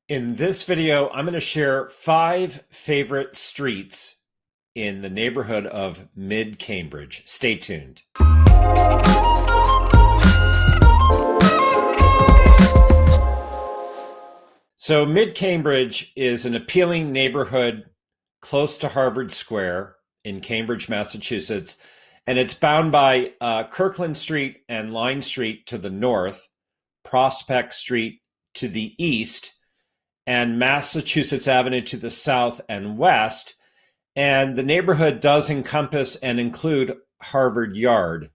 In this video, I'm going to share 5 favorite streets in the neighborhood of Mid-Cambridge. Stay tuned. So Mid-Cambridge is an appealing neighborhood close to Harvard Square in Cambridge, Massachusetts, and it's bound by Kirkland Street and Line Street to the north, Prospect Street to the east, and Massachusetts Avenue to the south and west. And the neighborhood does encompass and include Harvard Yard.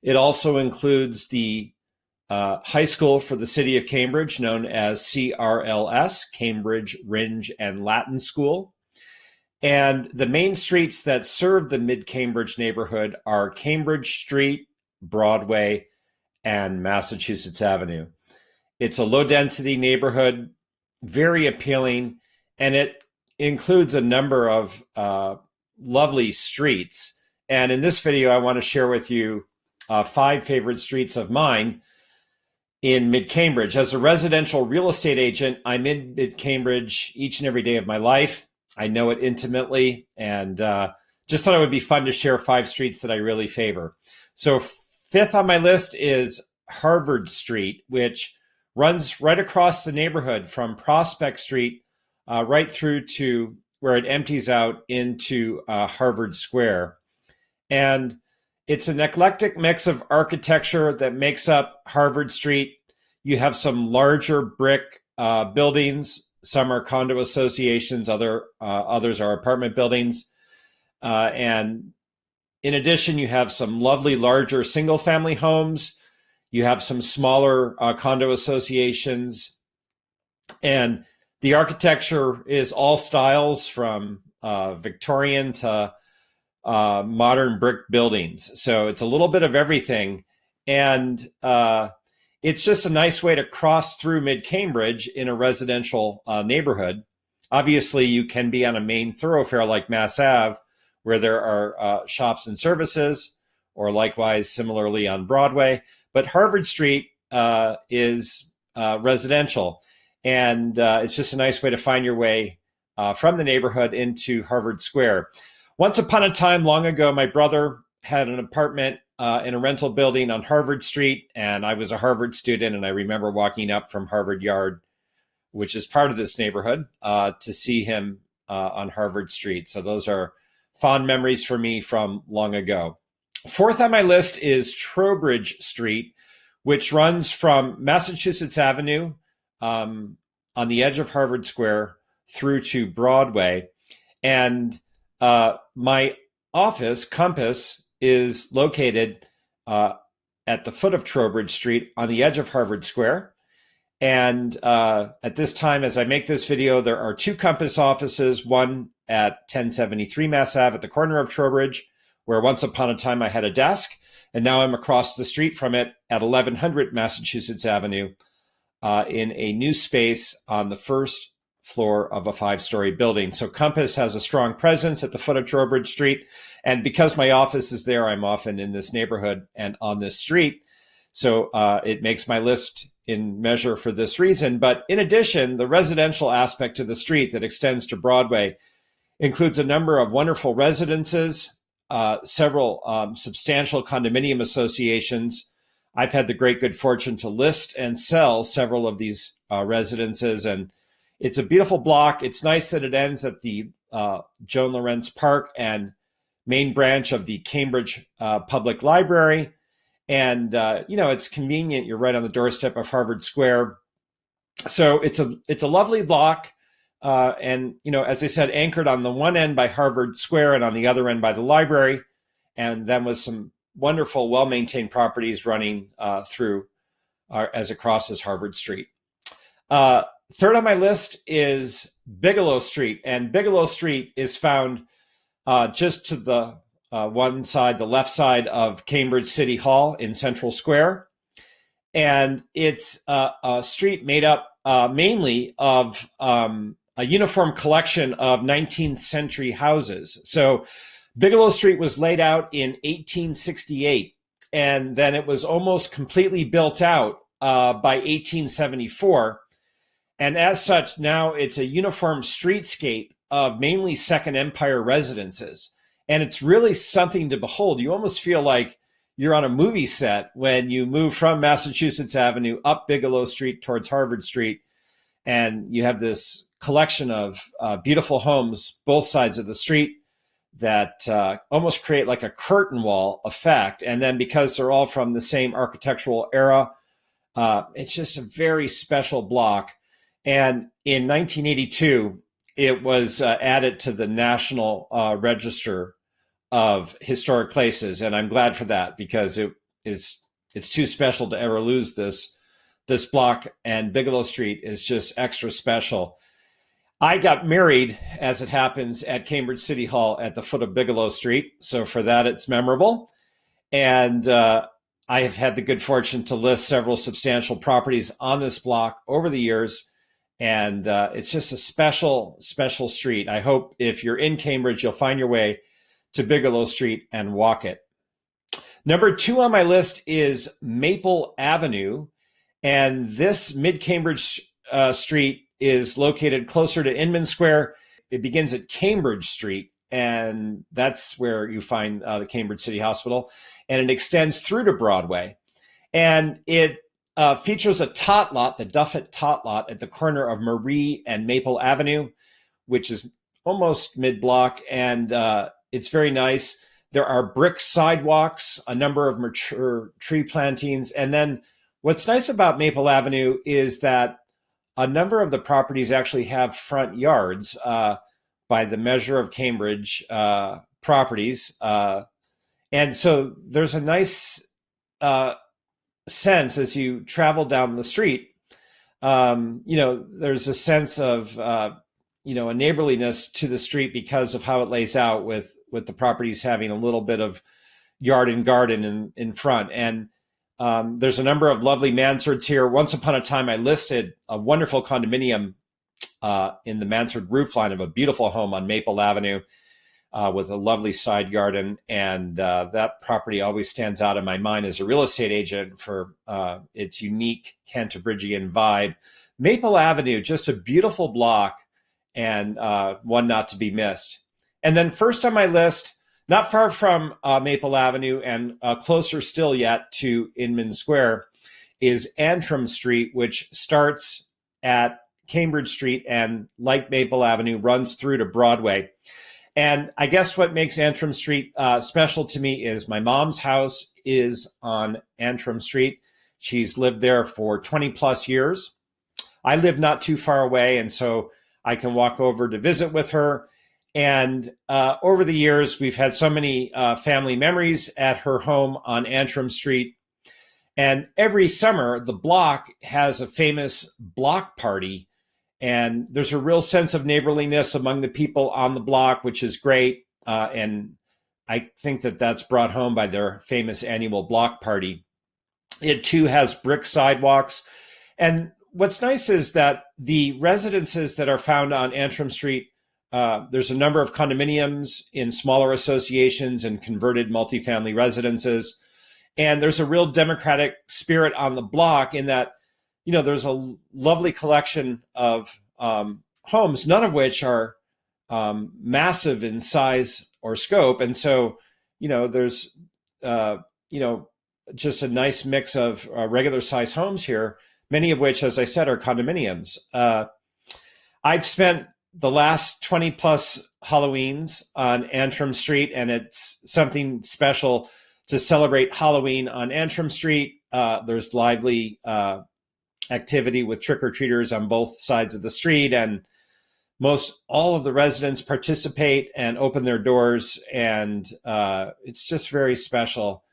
It also includes the high school for the city of Cambridge, known as CRLS, Cambridge, Rindge, and Latin School. And the main streets that serve the Mid-Cambridge neighborhood are Cambridge Street, Broadway, and Massachusetts Avenue. It's a low-density neighborhood, very appealing, and it includes a number of lovely streets. And in this video, I want to share with you 5 favorite streets of mine in Mid-Cambridge. As a residential real estate agent, I'm in Mid-Cambridge each and every day of my life. I know it intimately, and just thought it would be fun to share 5 streets that I really favor. So 5th on my list is Harvard Street, which runs right across the neighborhood from Prospect Street right through to where it empties out into Harvard Square. And it's an eclectic mix of architecture that makes up Harvard Street. You have some larger brick buildings. Some are condo associations, others are apartment buildings. And in addition, you have some lovely larger single family homes. You have some smaller condo associations. And the architecture is all styles from Victorian to modern brick buildings. So it's a little bit of everything. And it's just a nice way to cross through Mid-Cambridge in a residential neighborhood. Obviously, you can be on a main thoroughfare like Mass Ave, where there are shops and services, or likewise similarly on Broadway. But Harvard Street is residential, and it's just a nice way to find your way from the neighborhood into Harvard Square. Once upon a time, long ago, my brother had an apartment in a rental building on Harvard Street, and I was a Harvard student, and I remember walking up from Harvard Yard, which is part of this neighborhood, to see him on Harvard Street. So those are fond memories for me from long ago. 4th on my list is TROWBRIDGE Street, which runs from Massachusetts Avenue on the edge of Harvard Square through to Broadway. And my office, Compass, is located at the foot of TROWBRIDGE Street on the edge of Harvard Square. And at this time, as I make this video, there are 2 Compass offices, one at 1073 Mass Ave at the corner of TROWBRIDGE, where once upon a time I had a desk, and now I'm across the street from it at 1100 Massachusetts Avenue in a new space on the first floor of a 5-story building. So Compass has a strong presence at the foot of TROWBRIDGE Street, and because my office is there, I'm often in this neighborhood and on this street. So it makes my list in measure for this reason. But in addition, the residential aspect to the street that extends to Broadway includes a number of wonderful residences, several substantial condominium associations. I've had the great good fortune to list and sell several of these residences, and it's a beautiful block. It's nice that it ends at the Joan Lawrence Park and main branch of the Cambridge Public Library. And, it's convenient. You're right on the doorstep of Harvard Square. So it's a lovely block. And, as I said, anchored on the one end by Harvard Square and on the other end by the library, and then with some wonderful, well-maintained properties running through as it crosses Harvard Street. 3rd on my list is Bigelow Street, and Bigelow Street is found just to the one side, the left side of Cambridge City Hall in Central Square. And it's a street made up mainly of a uniform collection of 19th century houses. So Bigelow Street was laid out in 1868, and then it was almost completely built out by 1874. And as such, now it's a uniform streetscape of mainly Second Empire residences. And it's really something to behold. You almost feel like you're on a movie set when you move from Massachusetts Avenue up Bigelow Street towards Harvard Street. And you have this collection of beautiful homes, both sides of the street, that almost create like a curtain wall effect. And then because they're all from the same architectural era, it's just a very special block. And in 1982, it was added to the National Register of Historic Places. And I'm glad for that, because it's too special to ever lose this block. And Bigelow Street is just extra special. I got married, as it happens, at Cambridge City Hall at the foot of Bigelow Street. So for that, it's memorable. And I have had the good fortune to list several substantial properties on this block over the years. And it's just a special, special street. I hope if you're in Cambridge, you'll find your way to Bigelow Street and walk it. Number 2 on my list is Maple Avenue. And this mid-Cambridge street is located closer to Inman Square. It begins at Cambridge Street, and that's where you find the Cambridge City Hospital. And it extends through to Broadway. And it features a tot lot, the Duffett tot lot, at the corner of Marie and Maple Avenue, which is almost mid-block, and it's very nice. There are brick sidewalks, a number of mature tree plantings, and then what's nice about Maple Avenue is that a number of the properties actually have front yards by the measure of Cambridge properties. And so there's a nice sense as you travel down the street. There's a sense of, a neighborliness to the street because of how it lays out with the properties having a little bit of yard and garden in front. And there's a number of lovely mansards here. Once upon a time, I listed a wonderful condominium in the mansard roofline of a beautiful home on Maple Avenue with a lovely side garden. And that property always stands out in my mind as a real estate agent for its unique Cantabrigian vibe. Maple Avenue, just a beautiful block and one not to be missed. And then first on my list, not far from Maple Avenue and closer still yet to Inman Square, is Antrim Street, which starts at Cambridge Street and, like Maple Avenue, runs through to Broadway. And I guess what makes Antrim Street special to me is my mom's house is on Antrim Street. She's lived there for 20 plus years. I live not too far away, and so I can walk over to visit with her. And over the years, we've had so many family memories at her home on Antrim Street. And every summer, the block has a famous block party. And there's a real sense of neighborliness among the people on the block, which is great. And I think that that's brought home by their famous annual block party. It too has brick sidewalks. And what's nice is that the residences that are found on Antrim Street, there's a number of condominiums in smaller associations and converted multifamily residences. And there's a real democratic spirit on the block in that, there's a lovely collection of homes, none of which are massive in size or scope. And so, there's, just a nice mix of regular size homes here, many of which, as I said, are condominiums. I've spent the last 20 plus Halloweens on Antrim Street, and it's something special to celebrate Halloween on Antrim Street. There's lively activity with trick-or-treaters on both sides of the street, and most all of the residents participate and open their doors, and it's just very special.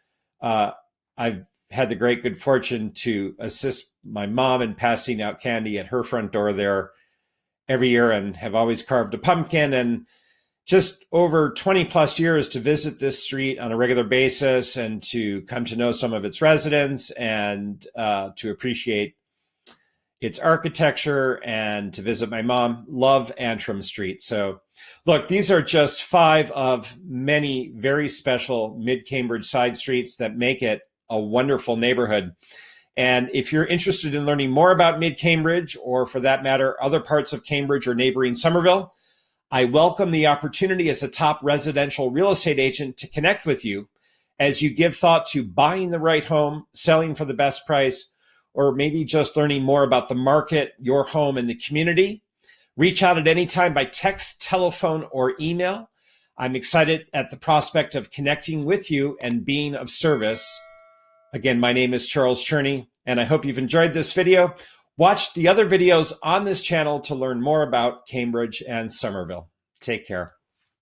I've had the great good fortune to assist my mom in passing out candy at her front door there every year, and have always carved a pumpkin, and just over 20 plus years to visit this street on a regular basis and to come to know some of its residents and to appreciate its architecture and to visit my mom. Love Antrim Street. So look, these are just 5 of many very special mid-Cambridge side streets that make it a wonderful neighborhood. And if you're interested in learning more about Mid-Cambridge, or for that matter, other parts of Cambridge or neighboring Somerville, I welcome the opportunity as a top residential real estate agent to connect with you as you give thought to buying the right home, selling for the best price, or maybe just learning more about the market, your home, and the community. Reach out at any time by text, telephone, or email. I'm excited at the prospect of connecting with you and being of service. Again, my name is Charles Cherney, and I hope you've enjoyed this video. Watch the other videos on this channel to learn more about Cambridge and Somerville. Take care.